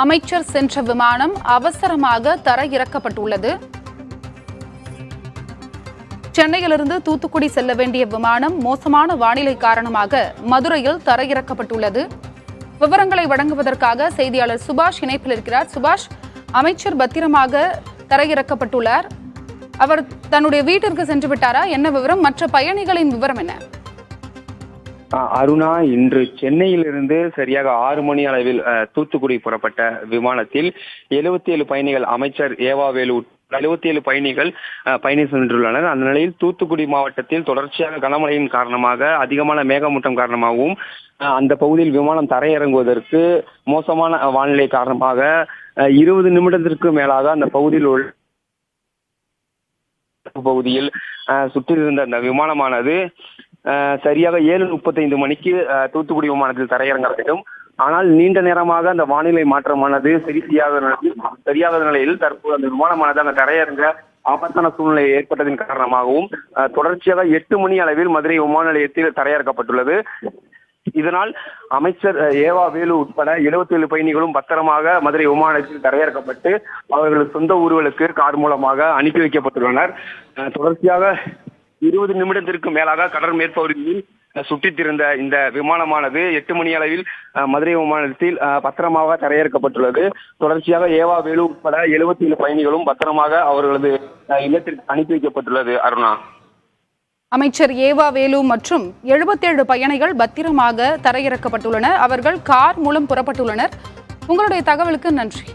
அமைச்சர் சென்ற விமானம் அவசரமாக தரையிறக்கப்பட்டுள்ளது. சென்னையிலிருந்து தூத்துக்குடி செல்ல வேண்டிய விமானம் மோசமான வானிலை காரணமாக மதுரையில் தரையிறக்கப்பட்டுள்ளது. விவரங்களை வழங்குவதற்காக செய்தியாளர் சுபாஷ் இணைப்பில் இருக்கிறார். சுபாஷ், அமைச்சர் பத்திரமாக தரையிறக்கப்பட்டுள்ளார். அவர் தன்னுடைய வீட்டிற்கு சென்று விட்டாரா? என்ன விவரம்? மற்ற பயணிகளின் விவரம் என்ன? அருணா, இன்று சென்னையிலிருந்து சரியாக 6 மணி அளவில் தூத்துக்குடி புறப்பட்ட விமானத்தில் 77 பயணிகள், அமைச்சர் ஏவா வேலு 77 பயணிகள் பயணி சென்றுள்ளனர். அந்த நிலையில் தூத்துக்குடி மாவட்டத்தில் தொடர்ச்சியாக கனமழையின் காரணமாக, அதிகமான மேகமூட்டம் காரணமாகவும் அந்த பகுதியில் விமானம் தரையிறங்குவதற்கு மோசமான வானிலை காரணமாக 20 நிமிடத்திற்கு மேலாக அந்த பகுதியில் சுற்றியிருந்த அந்த விமானமானது சரியாக 7:35 மணிக்கு தூத்துக்குடி விமானத்தில் தரையிறங்க வேண்டும். ஆனால் நீண்ட நேரமாக அந்த வானிலை மாற்றமானது சரியாத நிலையில் தற்போது அந்த விமானமானது அந்த தரையிறங்க ஆபத்தான சூழ்நிலை ஏற்பட்டதன் காரணமாகவும் தொடர்ச்சியாக 8 மணி அளவில் மதுரை விமான நிலையத்தில் தரையிறக்கப்பட்டுள்ளது. இதனால் அமைச்சர் ஏவா வேலு உட்பட 77 பயணிகளும் பத்திரமாக மதுரை விமானத்தில் தரையிறக்கப்பட்டு அவர்கள் சொந்த ஊர்களுக்கு கார் மூலமாக அனுப்பி வைக்கப்பட்டுள்ளனர். தொடர்ச்சியாக 20 நிமிடத்திற்கு மேலாக கடல் மேற்பகுதியில் சுற்றித்திருந்த இந்த விமானமானது 8 மணி அளவில் மதுரை விமானத்தில் பத்திரமாக தரையிறக்கப்பட்டுள்ளது. தொடர்ச்சியாக ஏவா வேலு உட்பட 77 பயணிகளும் பத்திரமாக அவர்களது இல்லத்திற்கு அனுப்பி வைக்கப்பட்டுள்ளது. அருணா, அமைச்சர் ஏவா வேலு மற்றும் 77 பயணிகள் பத்திரமாக தரையிறக்கப்பட்டுள்ளனர். அவர்கள் கார் மூலம் புறப்பட்டுள்ளனர். உங்களுடைய தகவலுக்கு நன்றி.